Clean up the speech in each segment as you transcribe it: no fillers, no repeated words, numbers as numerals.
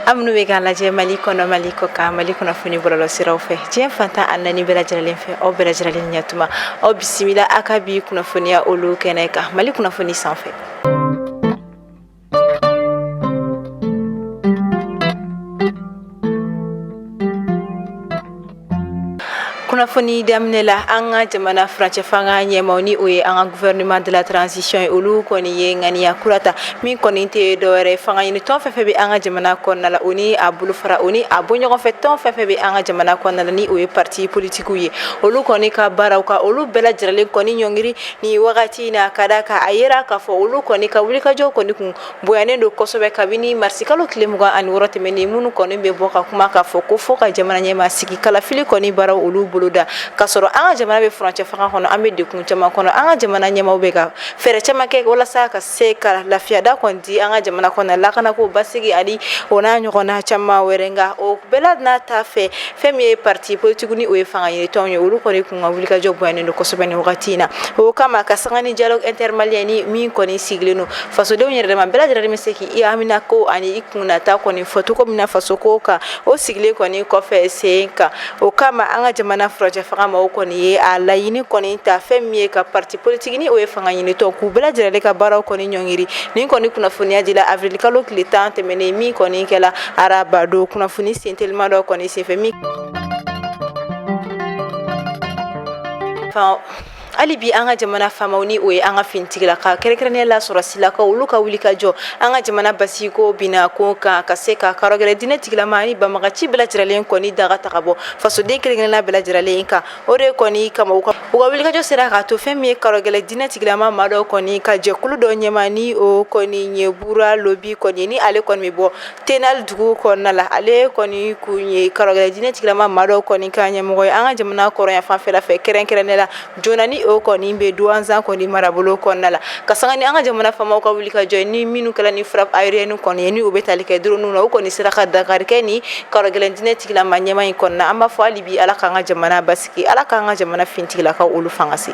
amnu be kan lajɛ Mali kɔnɔ Mali kɔ kan Mali kunnafoni bɔlɔlɔ siraw fɛ diɲɛ fantan a naani bɛɛ lajɛlen fɛ aw bɛɛ lajɛlen ɲɛtuma aw bisimila a ka bi kunnafoniya olu kɛnɛ kan Mali kunnafoni sanfɛ. Kunnafoni daminɛ la an ka jamana furancɛ fanga ɲɛmaaw ni o ye an ka gouvernement de la transition ye olu kɔni ye ŋaniya kurata min kɔni tɛ dɔwɛrɛ fanga ɲini tɔn fɛn fɛn bɛ an ka jamana kɔnɔna la o ni a bolofara o ni a bɔɲɔgɔnfɛ tɔn fɛn fɛn bɛ an ka jamana kɔnɔna la ni o ye parti politiques ye olu kɔni ka baaraw ka olu bɛɛ lajɛlen kɔni ɲɔngiri ni wagati na ka da ka a yera k'a fɔ olu kɔni ka wulikajɔ kɔni kun bonyanen don kosɛbɛ kabini marisi kalo tile 26 tɛmɛnen minnu kɔni bɛ bɔ ka kuma k'a fɔ ko fo ka jamana ɲɛmaa sigi kalafili kɔni baaraw olu bolo da ka sɔrɔ an ka jamana bɛ furancɛ fanga kɔnɔ an bɛ dekun caman kɔnɔ an ka jamana ɲɛmaaw bɛ ka fɛɛrɛ caman kɛ walasa ka se ka lafiyada kɔni di an ka jamana kɔnɔ lakanako basigi ani o n'a ɲɔgɔnna caman wɛrɛ nka o bɛɛ n'a ta fɛ fɛn min ye parti politique ni o ye fanga ɲinitɔnw ye olu kɔni kun ka wulikajɔ bonyalen don kosɛbɛ nin wagati in na o kama ka sanga ni dialogue intermalien ni min kɔni sigilen don fasodenw yɛrɛ dama bɛɛ lajɛlen bɛ se k'i hamina ko ani i kunnata kɔni fɔ cogo min na faso ko kan o sigilen kɔni kɔfɛ sen kan o kama an ka jamana furancɛ fanga maaw kɔni ye a laɲini kɔni ta fɛn min ye ka parti politique ni o ye fanga ɲinitɔ k'u bɛɛ lajɛlen ka baaraw kɔni ɲɔngiri nin kɔni kunnafoniya dila avril kalo tile 10 tɛmɛnen min kɔni kɛla araba don kunnafoni sentelima dɔ kɔni senfɛ min ali bi an ka jamana faamaw ni o ye an ka fintigila ka kɛrɛnkɛrɛnnenya la sɔrɔsilakaw olu ka wulikajɔ an ka jamana basiko bina ko kan ka se ka karɔgɛrɛ diinɛ tigilama ani banbagaci bɛɛ lajɛlen kɔni daga ta ka bɔ fasoden kelen-kelenna bɛɛ lajɛlen kan o de kɔni kama u ka wulikajɔ sera k'a to fɛn min ye karɔgɛrɛ diinɛ tigilama maa dɔw kɔni ka jɛkulu dɔ ɲɛma ni o kɔni ɲɛbura lobi kɔni ni ale kɔni bɛ bɔ tenal dugu kɔnɔna la ale kɔni kun ye karɔgɛrɛ diinɛ tigilama maa dɔw kɔni ka ɲɛmɔgɔ ye an ka jamana kɔrɔnya fanfɛla fɛ kɛrɛnkɛrɛnnenya la joona ni o kɔni bɛ duwanzan kɔni marabolo kɔnɔna la ka sanga ni an ka jamana faamaw ka wulikajɔ ni minnu kɛla ni frappe aérienne kɔni ye ni o bɛ tali kɛ drone na o kɔni sera ka dankari kɛ ni karɔgɛrɛ diinɛ tigilama ɲɛma in kɔnɔna an b'a fɔ hali bi ala k'an ka jamana basigi ala k'an ka jamana fintigilakaw olu fanga se.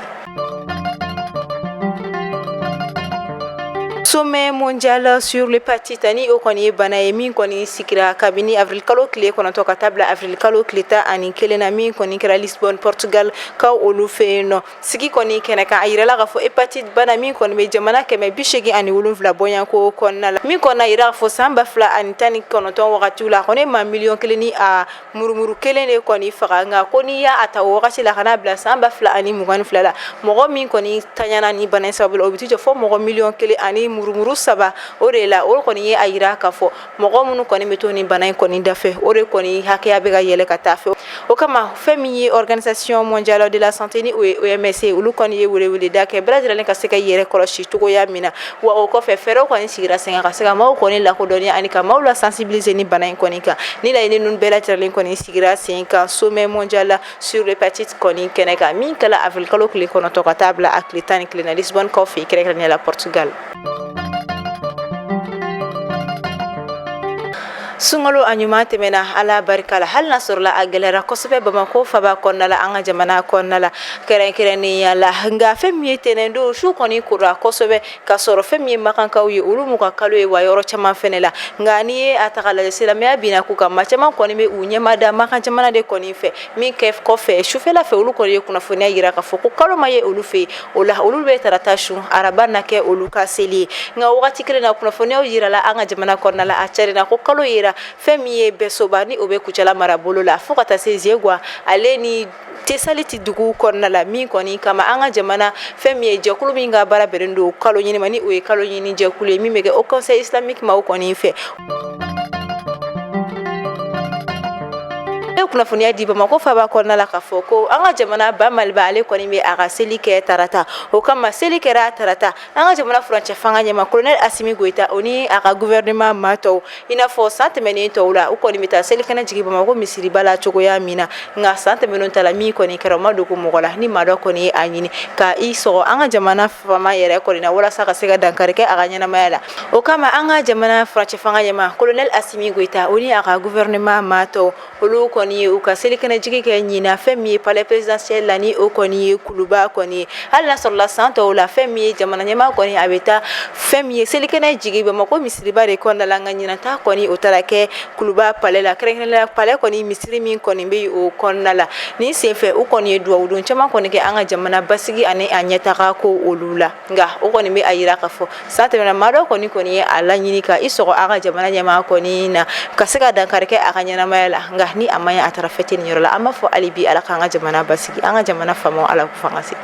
Sommet mondial sur l'hépatite ani o kɔni ye bana ye min kɔni sigira kabini avril kalo tile 9 ka taa bila avril kalo tile 11 na min kɔni kɛra Lisbonne Portugal ka olu fɛ yen nɔ sigi kɔni kɛnɛ kan a yirala k'a fɔ hépatite bana min kɔni bɛ jamana 187 bɔɲanko kɔnɔna la min kɔni yira k'a fɔ san 2019 wagatiw la kɔni maa miliyɔn 1 ni a murumuru 1 de kɔni faga nka ko n'i y'a ta o wagati la ka n'a bila san 2022 la mɔgɔ min kɔni taɲana ni bana in sababu la o bɛ t'i jɔ fɔ mɔgɔ miliyɔn 1 ani murumuru 3 o de la o kɔni ye a yira k'a fɔ mɔgɔ minnu kɔni bɛ to ni bana in kɔni dafɛ o de kɔni hakɛya bɛ ka yɛlɛ ka taa fɛ o kama fɛn min ye organisation mondiale de la santé ni o ye OMS olu kɔni ye weleweleda kɛ bɛɛ lajɛlen ka se ka yɛrɛ kɔlɔsi cogoya min na wa o kɔfɛ fɛɛrɛw kɔni sigira sen kan ka se ka maaw kɔni lakodɔnniya ani ka maaw la sensibiliser ni bana in kɔni kan ni laɲini ninnu bɛɛ lajɛlen kɔni sigira sen kan sommet mondial sur l'hépatite kɔni kɛnɛ kan min kɛla avril kalo tile 9 ka taa bila a tile 11 na Lisbonne kɔfɛ kɛrɛnkɛrɛnnenya la Portugal. Sunkalo a ɲuman tɛmɛna ala barika la hali n'a sɔrɔla a gɛlɛyara kosɛbɛ Bamako faba kɔnɔna la an ka jamana kɔnɔna la kɛrɛnkɛrɛnnenya la nka fɛn min ye tɛnɛndon su kɔni kora kosɛbɛ ka sɔrɔ fɛn min ye makankaw ye olu m'u ka kalo ye wa yɔrɔ caman fɛnɛ la nka n'i ye a ta k'a lajɛ silamɛya bina k'u kan maa caman kɔni bɛ u ɲɛma da makan jamana de kɔni fɛ min kɛ kɔfɛ sufɛla fɛ olu kɔni ye kunnafoniya yira k'a fɔ ko kalo ma ye olu fɛ yen o la olu bɛ tarata su araba na kɛ olu ka seli ye nka wagati kelen na kunnafoniyaw yirala an ka jamana kɔnɔna la a cɛrina ko kalo yera fɛn min ye Bɛsoba ni o bɛ Kucala marabolo la fo ka taa se Ziegoua ale ni Tesaliti dugu kɔnɔna la min kɔni kama an ka jamana fɛn min ye jɛkulu min ka baara bɛnnen don kalo ɲini ma ni o ye kalo ɲini jɛkulu ye min bɛ kɛ au conseil islamique maaw kɔni fɛ kunnafoniya di Bamako faba kɔnɔna la k'a fɔ ko an ka jamana ba Maliba ale kɔni bɛ a ka seli kɛ tarata o kama seli kɛra tarata an ka jamana furancɛ fanga ɲɛma colonel Asimi Goita o ni a ka gouvernement maa tɔw i n'a fɔ san tɛmɛnen tɔw la u kɔni bɛ taa selikɛnɛ jigi Bamako misiriba la cogoya min na nka san tɛmɛnen ta la min kɔni kɛra o ma dogo mɔgɔ la ni maa dɔ kɔni ye a ɲini ka i sɔgɔ an ka jamana faama yɛrɛ kɔni na walasa ka se ka dankari kɛ a ka ɲɛnamaya la o kama an ka jamana furancɛ fanga ɲɛma colonel Asimi Goita o ni a ka gouvernement maa tɔw olu kɔni kɔni ye u ka selikɛnɛjigi kɛ ɲina fɛn min ye palais présidentiel la ni o kɔni ye kuluba kɔni hali n'a sɔrɔla san tɔw la fɛn min ye jamana ɲɛmaa kɔni a bɛ taa fɛn min ye selikɛnɛ jigi Bamako misiriba de kɔnɔna la nka ɲinata kɔni o taara kɛ kuluba palais la kɛrɛnkɛrɛnnenya palais kɔni misiri min kɔni bɛ o kɔnɔna la ni senfɛ u kɔni ye duwawudon caman kɔni kɛ an ka jamana basigi ani a ɲɛtaga ko olu la nka o kɔni bɛ a yira k'a fɔ san tɛmɛna maa dɔ kɔni ye a laɲini ka i sɔgɔ a ka jamana ɲɛmaa kɔni na ka se ka dankari kɛ a ka ɲɛnamaya la nka ni a ma ɲɛ a taara fɛtɛ nin yɔrɔ la an b'a fɔ hali bi ala k'an ka jamana basigi an ka jamana faamaw ala k'u fanga se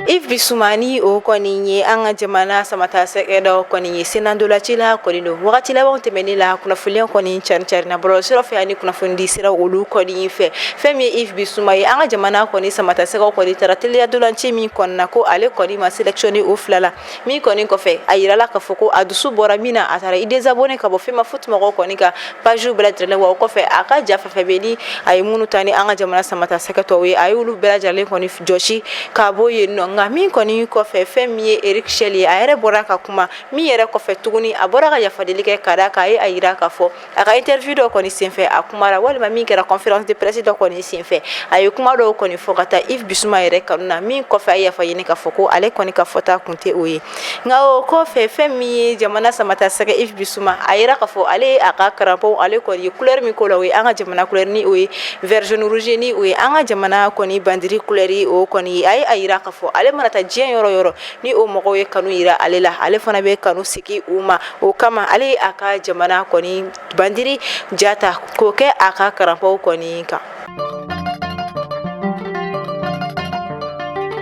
Yves Bissouma o kɔni ye an ka jamana samata sɛgɛdɔ kɔni ye senandolaci la kɔni don wagati labanw tɛmɛnen la kunnafoniya kɔni carin-carinna bɔlɔlɔsiraw fɛ ani kunnafoni di siraw olu kɔni fɛ fɛn min ye Yves Bissouma ye an ka jamana kɔni samata sɛgɛw kɔni taara teliya dolanci min kɔnɔna ko ale kɔni ma sélectionné o fila la min kɔni kɔfɛ a yirala k'a fɔ ko a dusu bɔra min na a taara i désabonné ka bɔ FEMA foot mɔgɔw kɔni ka page bɛɛ lajɛlen wa o kɔfɛ a ka ja fɛn fɛn bɛ ni a ye minnu ta ni an ka jamana samata sɛgɛ tɔw ye a ye olu bɛɛ lajɛlen kɔni jɔsi ka bɔ yen nɔ nka min kɔni kɔfɛ fɛn min ye Eric Shell ye a yɛrɛ bɔra ka kuma min yɛrɛ kɔfɛ tuguni a bɔra ka yafadeli kɛ ka da k'a ye a yira k'a fɔ a ka interview dɔ kɔni senfɛ a kumara walima min kɛra conférence de presse dɔ kɔni senfɛ a ye kuma dɔw kɔni fɔ ka taa Yves Bissouma yɛrɛ kanu na min kɔfɛ a ye yafa ɲini k'a fɔ ko ale kɔni ka fɔta kun tɛ o ye nka o kɔfɛ fɛn min ye jamana samata sɛgɛ Yves Bissouma a yira k'a fɔ ale ye a ka karamɔgɔw ale kɔni ye couleur min ko la o ye an ka jamana couleur ni o ye vert jaune rouge ni o ye an ka jamana kɔni bandiri couleur ye o kɔni ye a ye a yira k'a fɔ ale mana taa diɲɛ yɔrɔ yɔrɔ ni o mɔgɔw ye kanu yira ale la ale fana bɛ kanu sigi u ma o kama ale a ka jamana kɔni bandiri jata k'o kɛ a ka karamɔgɔw kɔni kan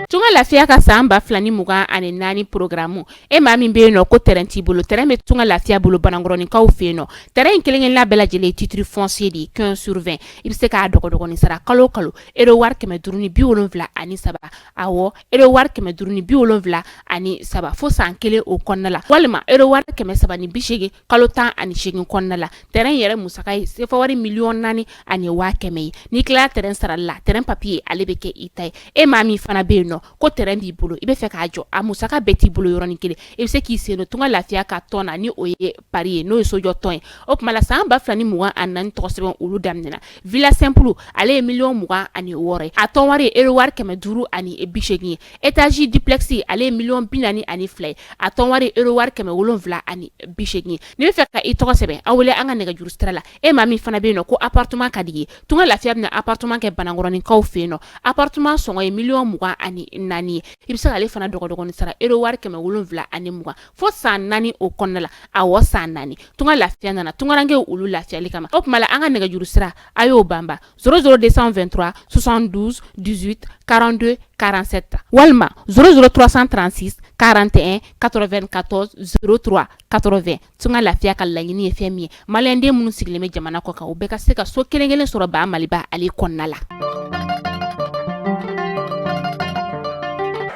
Tunga lafiya ka san 2024 programme e maa min bɛ yen nɔ ko terrain t'i bolo terrain bɛ tunga lafiya bolo Banangɔrɔninkaw fɛ yen nɔ terrain kelen-kelenna bɛɛ lajɛlen titre foncier de 15 sur 20 i bɛ se k'a dɔgɔdɔgɔnin sara kalo o kalo euro wari 573 awɔ euro wari 573 fo san kelen o kɔnɔna la walima euro wari 380 kalo 18 kɔnɔna la terrain yɛrɛ musaka ye sefa wari $4,000 ani 500 ye n'i tilala terrain sarali la terrain papier ale bɛ kɛ i ta ye e maa min fana bɛ yen nɔ ko terrain b'i bolo i bɛ fɛ k'a jɔ a musaka bɛɛ t'i bolo yɔrɔnin kelen i bɛ se k'i sen don tunga lafiya ka tɔn na ni o ye pari ye n'o ye sojɔ tɔn ye o tuma la san 2024 tɔgɔ sɛbɛn olu daminɛna villa simple ale ye $26,000 ye a tɔn wari ye euro wari 580 ye étage duplex ale ye $42,000 ye a tɔn wari ye euro wari 780 ye n'i bɛ fɛ ka i tɔgɔ sɛbɛn a wele an ka nɛgɛjuru sira la e maa min fana bɛ yen nɔ ko appartement ka di ye tunga lafiya bɛna appartement kɛ Banangɔrɔninkaw fɛ yen nɔ appartement sɔngɔ ye $24,000 ye i bɛ se k'ale fana dɔgɔdɔgɔnin sara euro wari 720 fo san 4 o kɔnɔna la awɔ san 4 tunga lafiya nana tungarankew olu lafiyali kama o tuma la an ka nɛgɛjuru sira a y'o banba 00223 72 18 42 47 walima 00336 41 94 03 80 tunga lafiya ka laɲini ye fɛn min ye maliyɛnden minnu sigilen bɛ jamana kɔ kan u bɛɛ ka se ka so kelen-kelen sɔrɔ ba Maliba ale kɔnɔna la.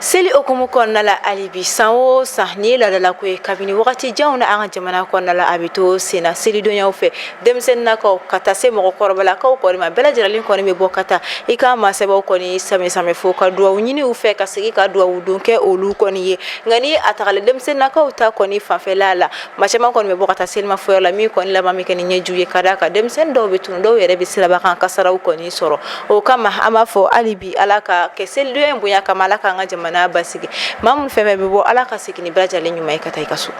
Seli okumu kɔnɔna la alibi san o san ni ladala ko ye kabini wagati janw na an ka jamana kɔnɔna la a bɛ to sen na selidonyaw fɛ denmisɛnninakaw ka taa se mɔgɔkɔrɔbalakaw kɔni ma bɛɛ lajɛlen kɔni bɛ bɔ ka taa i ka mansɛbɛw kɔni samɛ fo ka duwawu ɲini u fɛ ka segin ka duwawu don kɛ olu kɔni ye nka ni a tagalen denmisɛnninakaw ta kɔni fanfɛla la maa caman kɔni bɛ bɔ ka taa selimafɔyɔ la min kɔni laban bɛ kɛ ni ɲɛjugu ye ka d'a kan denmisɛnnin dɔw bɛ tunu dɔw yɛrɛ bɛ siraba kan kasaraw kɔni sɔrɔ o kama an b'a fɔ hali bi ala ka kɛ selidonya bonya kama ala k'an ka jamana basigi maa minnu fɛn fɛn bɛ bɔ ala ka segin ni bɛɛ lajɛlen ɲuman ye ka taa i ka so.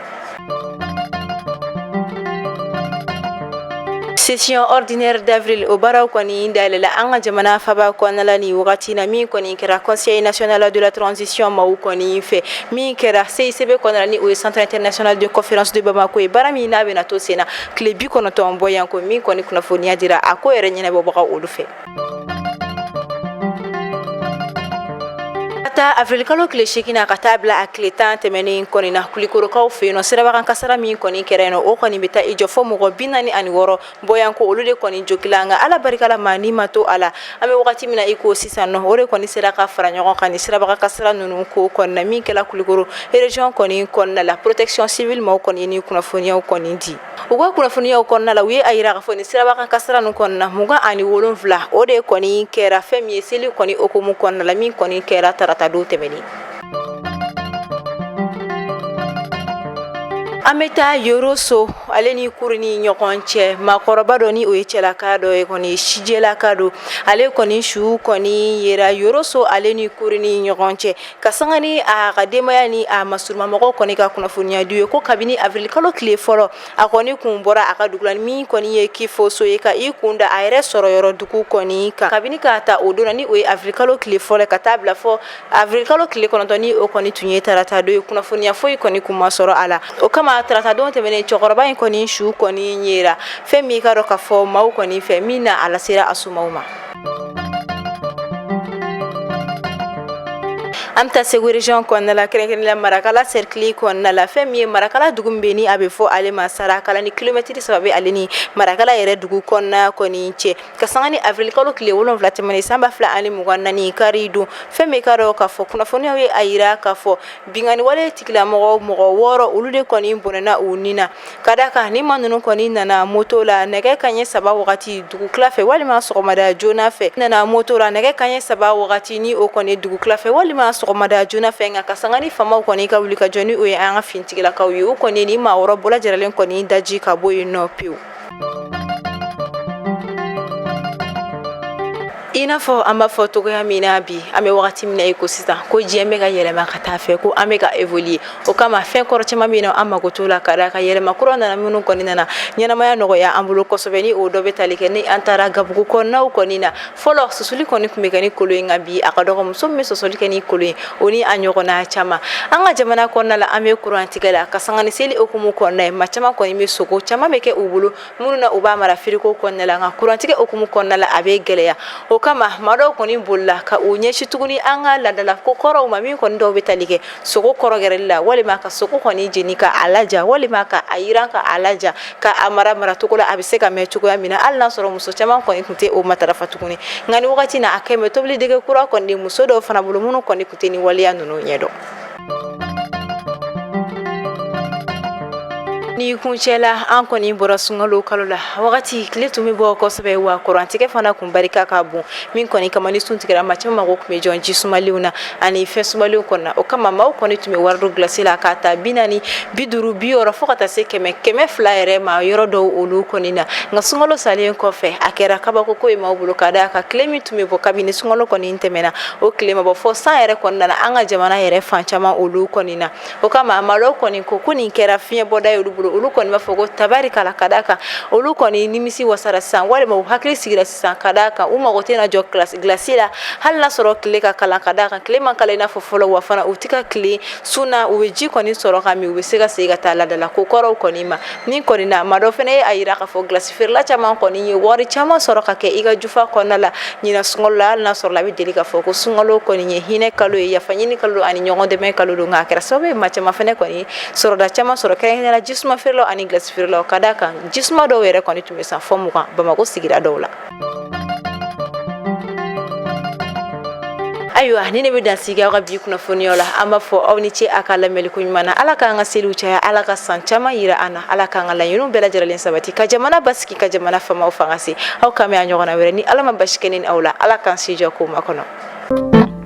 Session ordinaire d'avril au baaraw kɔni dayɛlɛla an ka jamana faba kɔnɔna la ni wagati na min kɔni kɛra Conseil national de la transition maaw kɔni fɛ min kɛra CICB kɔnɔna la ni o ye Centre international de conférence de Bamako ye baara min n'a bɛna to sen na tile 90 bɔ yan ko min kɔni kunnafoniya dira a ko yɛrɛ ɲɛnabɔbagaw olu fɛ. avril kalo tile 8 ka taa bila a tile 10 tɛmɛnen kɔni na Kulikorokaw fɛ yen nɔ sirabakan kasara min kɔni kɛra yen nɔ o kɔni bɛ taa i jɔ fɔ mɔgɔ 46 bɔyanko olu de kɔni jogila nka ala barika la maa ni ma to a la an bɛ wagati min na i ko sisan nɔ o de kɔni sera ka fara ɲɔgɔn kan ni sirabakan kasara ninnu ko kɔni na min kɛla Kulikoro région kɔni kɔnɔna la protection civile maaw kɔni ni kunnafoniyaw kɔni di u ka kunnafoniyaw kɔnɔna la u ye a yira k'a fɔ ni sirabakan kasara ninnu kɔni na 27 o de kɔni kɛra fɛn min ye seli kɔni okumu kɔnɔna la min kɔni kɛra tarata don tɛmɛnen Ameta yoroso ale ni kurni ɲɔgɔn cɛ makɔrɔba dɔ ni o ye cɛlaka dɔ ye kɔni sijelaka do ale kɔni su kɔni yera yoroso ale ni kurni ɲɔgɔn cɛ ka sanga ni a ka denbaya ni a masurumamɔgɔ kɔni ka kunnafoniya du ye ko kabini avril kalo tile fɔlɔ a kɔni kun bɔra a ka dugu la min kɔni ye kifoso ye ka i kunda a yɛrɛ sɔrɔ yɔrɔ dugu kɔni kan kabini k'a ta o don ni o ye avril kalo tile fɔlɔ ka taa bila fɔ avril kalo tile kɔnɔntɔn ni o kɔni tun ye tarata do ye kunnafoniya foyi kɔni kun ma sɔrɔ a la o kama tarata don tɛmɛnen cɛkɔrɔba in kɔni su kɔni yera fɛn min ka dɔ ka fɔ maaw kɔni fɛ min na a lasera a sumaw ma. An bɛ taa Segu région kɔnɔna la kɛrɛnkɛrɛnnenya Marakala cercle kɔnɔna la fɛn min ye Marakala dugu min bɛ ni a bɛ fɔ ale ma Sarakala ni kilomɛtiri 3 bɛ ale ni Marakala yɛrɛ dugu kɔnɔna kɔni cɛ ka sanga ni avril kalo tile 7 tɛmɛnen san 2024 kari don fɛn min ka dɔ ka fɔ kunnafoniyaw ye a yira ka fɔ bingani wale tigilamɔgɔ mɔgɔ 6 olu de kɔni bɔnɛna u ni na ka da kan ni ma ninnu kɔni nana moto la nɛgɛ kanɲɛ 3 wagati dugu tila fɛ walima sɔgɔmada joona fɛ nana moto la nɛgɛ kanɲɛ 3 wagati ni o kɔni dugu tila fɛ walima sɔgɔmada joona fɛ nka ka sanga ni famaw kɔni ka wuli ka jɔ ni o ye an ka fintigilakaw ye o kɔni ni maa wɔɔrɔ bɔla jaralen kɔni daji ka bɔ yen nɔ pewu. I n'a fɔ an b'a fɔ togoya min na bi an bɛ wagati min na i ko sisan ko diɲɛ bɛ ka yɛlɛma ka taa fɛ ko an bɛ ka évoluer o kama fɛn kɔrɔ caman bɛ yen nɔ an mago t'o la ka da ka yɛlɛma kura nana minnu kɔni nana ɲɛnamaya nɔgɔya an bolo kosɛbɛ ni o dɔ bɛ tali kɛ ni an taara gabugu kɔnɔnaw kɔni na fɔlɔ susuli kɔni tun bɛ kɛ ni kolo in nka bi a ka dɔgɔ muso min bɛ sɔsɔli kɛ ni kolo in o ni a ɲɔgɔnna caman an ka jamana kɔnɔna la an bɛ kuran tigɛ la ka sanga ni seli okumu kɔnɔna ye maa caman kɔni bɛ sogo caman bɛ kɛ u bolo minnu na u b'a mara firiko kɔnɔna la nka kurantigɛ okumu kɔnɔna la a bɛ gɛlɛya o kama maa dɔw kɔni bolila ka u ɲɛsin tuguni an ka ladala ko kɔrɔw ma min kɔni dɔw bɛ tali kɛ sogo kɔrɔ gɛrɛli la walima ka sogo kɔni jeni ka a laja walima ka a yiran ka a laja ka a mara cogo la a bɛ se ka mɛn cogoya min na hali n'a sɔrɔ muso caman kɔni tun tɛ o matarafa tuguni nka ni wagati na a kɛ mɛ tobili dege kura kɔni muso dɔw fana bolo minnu kɔni tun tɛ ni waleya ninnu ɲɛdɔn. Ni kuncɛla an kɔni bɔra sunkalo kalo la wagati tile tun bɛ bɔ kosɛbɛ wa kurantigɛ fana kun barika ka bon min kɔni kama ni sun tigɛra maa caman mago tun bɛ jɔ ji sumalenw na ani fɛn sumalenw kɔnɔna o kama maaw kɔni tun bɛ wari don glasi la k'a ta 40 50 60 fo ka taa se 100 200 yɛrɛ ma yɔrɔ dɔw olu kɔni na nka sunkalo salen kɔfɛ a kɛra kabako ko ye maaw bolo ka da ka tile min tun bɛ bɔ kabini sunkalo kɔni tɛmɛna o tile ma bɔ fɔ san yɛrɛ kɔnɔna na an ka jamana yɛrɛ fan caman olu kɔni na o kama maa dɔw kɔni ko nin kɛra fiɲɛ bɔda ye olu bolo olu kɔni b'a fɔ ko tabarikala ka da kan olu kɔni nimisi wasara sisan walima u hakili sigira sisan ka da kan u mago tɛna jɔ glasi la hali n'a sɔrɔ tile ka kalan ka da kan tile man kalan i n'a fɔ fɔlɔ wa fana u tɛ ka tile sunna u bɛ ji kɔni sɔrɔ ka min u bɛ se ka segin ka taa ladala ko kɔrɔw kɔni ma ni kɔni na maa dɔ fana ye a yira k'a fɔ glasi feerela caman kɔni ye wari caman sɔrɔ ka kɛ i ka jufa kɔnɔna la ɲina sunkalo la hali n'a sɔrɔ la a bɛ deli k'a fɔ ko sunkalo kɔni ye hinɛ kalo ye yafa ɲini kalo ani ɲɔgɔn dɛmɛ kalo don nka a kɛra sababu ye maa caman fana kɔni sɔrɔda caman sɔrɔ kɛrɛnkɛrɛnnenya la jisuma feerelaw ani glasi feerelaw ka da kan jisuma dɔw yɛrɛ kɔni tun bɛ san fɔ 20 Bamako sigira dɔw la. Ayiwa ni ne bɛ dansigi aw ka bi kunnafoniyaw la an b'a fɔ aw ni ce a ka lamɛnliko ɲuman na ala k'an ka seliw caya ala ka san caman yira an na ala k'an ka laɲiniw bɛɛ lajɛlen sabati ka jamana basigi ka jamana famaw fanga se aw kan mɛn a ɲɔgɔnna wɛrɛ ni ala ma basi kɛ ni aw la ala k'an si jɔ k'o makɔnɔ.